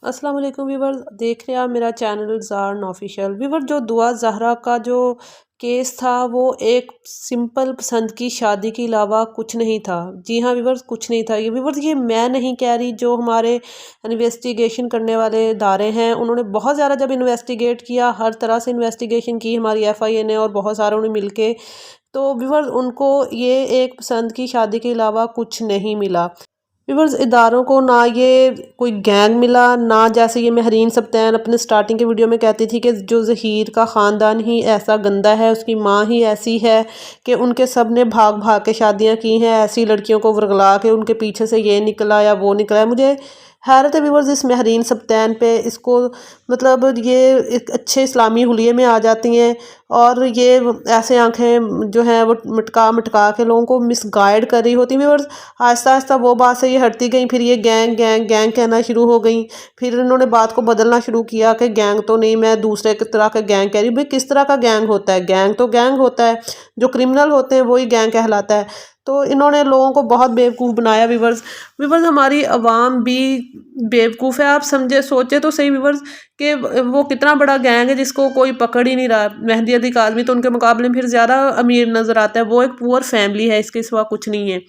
अस्सलाम वालेकुम व्यूवर, देख रहे हैं आप मेरा चैनल ज़ारन ऑफिशियल। व्यूवर, जो दुआ ज़हरा का जो केस था वो एक सिंपल पसंद की शादी के अलावा कुछ नहीं था। जी हाँ व्यूवर, कुछ नहीं था ये। व्यूवर, ये मैं नहीं कह रही, जो हमारे इन्वेस्टिगेशन करने वाले इदारे हैं उन्होंने बहुत ज़्यादा जब इन्वेस्टिगेट किया, हर तरह से इन्वेस्टिगेशन की हमारी एफआईए ने और बहुत सारों ने मिलके, तो व्यूवर उनको ये एक पसंद की शादी के अलावा कुछ नहीं मिला। व्यूअर्स, इदारों को ना ये कोई गैंग मिला, ना जैसे ये महरीन सब्तैन अपने स्टार्टिंग के वीडियो में कहती थी कि जो ज़हीर का ख़ानदान ही ऐसा गंदा है, उसकी माँ ही ऐसी है कि उनके सब ने भाग भाग के शादियाँ की हैं, ऐसी लड़कियों को वरगला के उनके पीछे से ये निकला या वो निकला है। मुझे हैरत है व्यूअर्स इस महरीन सब्तैन पे। इसको मतलब ये एक अच्छे इस्लामी हुलिये में आ जाती हैं और ये ऐसे आंखें जो हैं वो मटका मटका के लोगों को मिसगाइड कर रही होती हैं व्यूअर्स। आहिस्ता आहिस्ता वो बात से ये हटती गई, फिर ये गैंग गैंग गैंग कहना शुरू हो गई। फिर इन्होंने बात को बदलना शुरू किया कि गैंग तो नहीं, मैं दूसरे तरह का गैंग कह रही हूँ। भाई, किस तरह का गैंग होता है? गैंग तो गैंग होता है, जो क्रिमिनल होते हैं वही गैंग कहलाता है। तो इन्होंने लोगों को बहुत बेवकूफ़ बनाया व्यूअर्स। व्यूअर्स, हमारी आवाम भी बेवकूफ़ है। आप समझे, सोचे तो सही व्यूअर्स कि वो कितना बड़ा गैंग है जिसको कोई पकड़ ही नहीं रहा। मेहदी अली काज़मी तो उनके मुकाबले में फिर ज़्यादा अमीर नज़र आता है, वो एक पुअर फैमिली है, इसके सिवा कुछ नहीं है।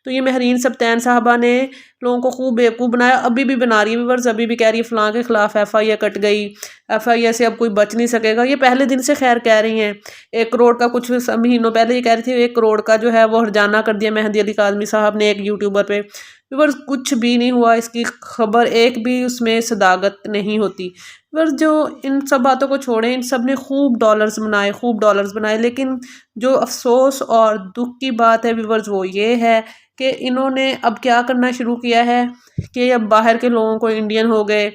तो ये महरीन सब्तैन साहबा ने लोगों को खूब बेवकूफ़ बनाया, अभी भी बना रही है व्यूअर्स। अभी भी कह रही है फ़लाँ के ख़िलाफ़ एफआईआर कट गई, एफआईआर से अब कोई बच नहीं सकेगा। ये पहले दिन से खैर कह रही हैं। 1 करोड़ का कुछ महीनों पहले ये कह रही थी 1 करोड़ का जो है वो हर्जाना कर दिया मेहदी अली काज़मी साहब ने एक यूट्यूबर पे। व्यूअर्स, कुछ भी नहीं हुआ, इसकी खबर एक भी उसमें सदाकत नहीं होती। पर जो इन सब बातों को छोड़ें, इन सब ने खूब डॉलर्स बनाए, खूब डॉलर्स बनाए, लेकिन जो अफसोस और दुख की बात है व्यूअर्स वो ये है कि इन्होंने अब क्या करना शुरू किया है कि अब बाहर के लोगों को, इंडियन हो गए,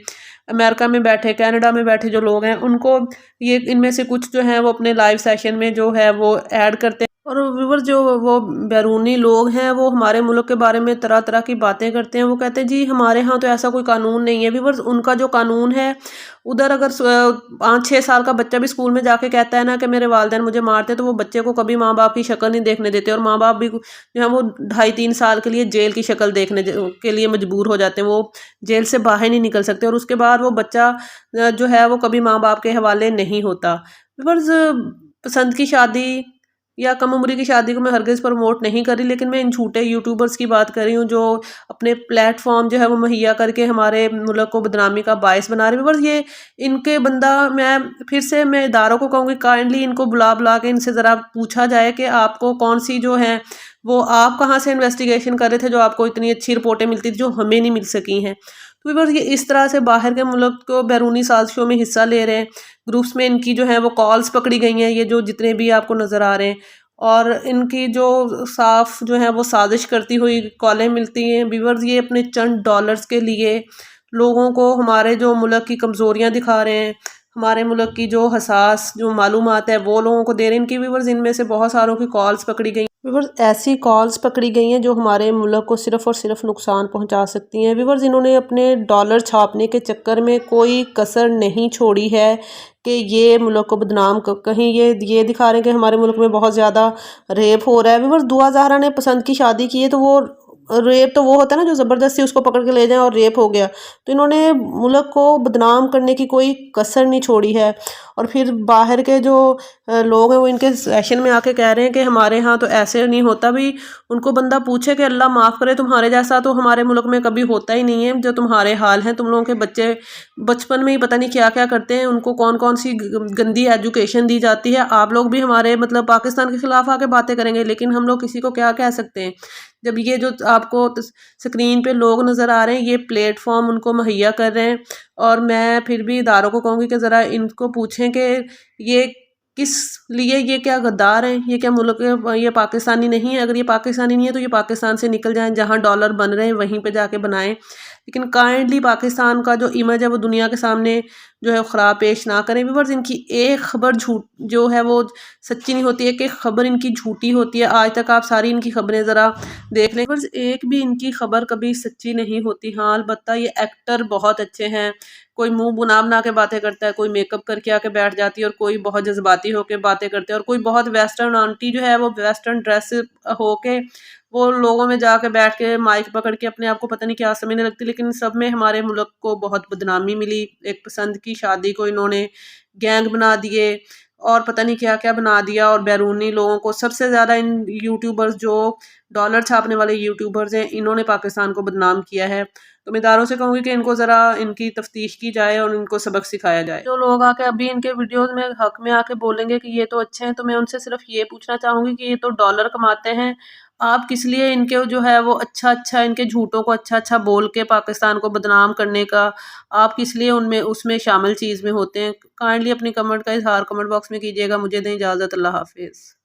अमेरिका में बैठे, कनाडा में बैठे जो लोग हैं, उनको ये इनमें से कुछ जो हैं वो अपने लाइव सेशन में जो है वो ऐड करते हैं। और व्यूअर्स, जो वो बैरूनी लोग हैं वो हमारे मुल्क के बारे में तरह तरह की बातें करते हैं। वो कहते हैं जी हमारे यहाँ तो ऐसा कोई कानून नहीं है। व्यूअर्स, उनका जो कानून है उधर अगर 5-6 साल का बच्चा भी स्कूल में जाके कहता है ना कि मेरे वालिदैन मुझे मारते, तो वो बच्चे को कभी माँ बाप की शक्ल नहीं देखने देते, और माँ बाप भी जो है वो 2.5-3 साल के लिए जेल की शक्ल देखने के लिए मजबूर हो जाते हैं। वो जेल से बाहर नहीं निकल सकते, और उसके बाद वो बच्चा जो है वो कभी माँ बाप के हवाले नहीं होता। व्यूअर्स, पसंद की शादी या कम उम्री की शादी को मैं हरगिज़ प्रमोट नहीं कर रही, लेकिन मैं इन झूठे यूट्यूबर्स की बात कर रही हूँ जो अपने प्लेटफॉर्म जो है वो मुहैया करके हमारे मुल्क को बदनामी का बायस बना रहे हैं। बस ये इनके बंदा, मैं फिर से मैं इदारों को कहूँगी काइंडली इनको बुला बुला के इनसे ज़रा पूछा जाए कि आपको कौन सी जो है वो, आप कहाँ से इन्वेस्टिगेशन कर रहे थे जो आपको इतनी अच्छी रिपोर्टें मिलती थी जो हमें नहीं मिल सकी हैं। तो बस ये इस तरह से बाहर के मुल्क को बैरूनी साजिशों में हिस्सा ले रहे हैं। ग्रुप्स में इनकी जो है वो कॉल्स पकड़ी गई हैं, ये जो जितने भी आपको नज़र आ रहे हैं, और इनकी जो साफ जो है वो साजिश करती हुई कॉलें मिलती हैं। व्यूअर्स, ये अपने चंद डॉलर्स के लिए लोगों को हमारे जो मुल्क की कमज़ोरियाँ दिखा रहे हैं, हमारे मुल्क की जो हसास जो मालूमात है वो लोगों को दे रहे हैं। इनकी व्यूअर्स, इनमें से बहुत सारों की कॉल्स पकड़ी गई। व्यूअर्स, ऐसी कॉल्स पकड़ी गई हैं जो हमारे मुल्क को सिर्फ़ और सिर्फ नुकसान पहुंचा सकती हैं। व्यूअर्स, इन्होंने अपने डॉलर छापने के चक्कर में कोई कसर नहीं छोड़ी है कि ये मुल्क को बदनाम कहीं ये दिखा रहे हैं कि हमारे मुल्क में बहुत ज़्यादा रेप हो रहा है। व्यूअर्स, दुआ ज़हरा ने पसंद की शादी की है, तो वो रेप तो वो होता है ना जो ज़बरदस्ती उसको पकड़ के ले जाएं और रेप हो गया। तो इन्होंने मुल्क को बदनाम करने की कोई कसर नहीं छोड़ी है। और फिर बाहर के जो लोग हैं वो इनके सेशन में आके कह रहे हैं कि हमारे यहाँ तो ऐसे नहीं होता। भी उनको बंदा पूछे कि अल्लाह माफ़ करे, तुम्हारे जैसा तो हमारे मुल्क में कभी होता ही नहीं है। जो तुम्हारे हाल हैं, तुम लोगों के बच्चे बचपन में ही पता नहीं क्या क्या करते हैं, उनको कौन कौन सी गंदी एजुकेशन दी जाती है। आप लोग भी हमारे मतलब पाकिस्तान के ख़िलाफ़ आके बातें करेंगे, लेकिन हम लोग किसी को क्या कह सकते हैं जब ये जो आपको स्क्रीन पे लोग नज़र आ रहे हैं ये प्लेटफॉर्म उनको मुहैया कर रहे हैं। और मैं फिर भी इदारों को कहूँगी कि ज़रा इनको पूछें कि ये किस लिए, ये क्या गद्दार हैं, ये क्या मुल्क, ये पाकिस्तानी नहीं है। अगर ये पाकिस्तानी नहीं है तो ये पाकिस्तान से निकल जाएं, जहाँ डॉलर बन रहे हैं वहीं पे जाके बनाएं। लेकिन काइंडली पाकिस्तान का जो इमेज है वो दुनिया के सामने जो है ख़राब पेश ना करें। व्यूअर्स, इनकी एक खबर झूठ जो है वो सच्ची नहीं होती है, कि खबर इनकी झूठी होती है। आज तक आप सारी इनकी खबरें ज़रा देख लें, व्यूअर्स, एक भी इनकी खबर कभी सच्ची नहीं होती। हाँ, अलबत्ता ये एक्टर बहुत अच्छे हैं, کوئی منہ بنا کے باتیں کرتا ہے، کوئی میک اپ کر کے آ کے بیٹھ جاتی ہے، اور کوئی بہت جذباتی ہو کے باتیں کرتے ہیں، اور کوئی بہت ویسٹرن آنٹی جو ہے وہ ویسٹرن ڈریس ہو کے وہ لوگوں میں جا کے بیٹھ کے مائک پکڑ کے اپنے آپ کو پتہ نہیں کیا سمجھنے لگتی. لیکن سب میں ہمارے ملک کو بہت بدنامی ملی. ایک پسند کی شادی کو انہوں نے گینگ بنا دیے اور پتہ نہیں کیا کیا بنا دیا، اور بیرونی لوگوں کو سب سے زیادہ ان یوٹیوبرز جو ڈالر چھاپنے والے یوٹیوبرز ہیں انہوں نے پاکستان کو بدنام کیا ہے. تو میں اداروں سے کہوں گی کہ ان کو ذرا ان کی تفتیش کی جائے اور ان کو سبق سکھایا جائے. جو لوگ آ کے ابھی ان کے ویڈیوز میں حق میں آ کے بولیں گے کہ یہ تو اچھے ہیں، تو میں ان سے صرف یہ پوچھنا چاہوں گی کہ یہ تو ڈالر کماتے ہیں، آپ کس لیے ان کے جو ہے وہ اچھا ان کے جھوٹوں کو اچھا بول کے پاکستان کو بدنام کرنے کا آپ کس لیے اس میں شامل چیز میں ہوتے ہیں؟ کائنڈلی اپنی کمنٹ کا اظہار کمنٹ باکس میں کیجیے گا. مجھے دیں اجازت. اللہ حافظ.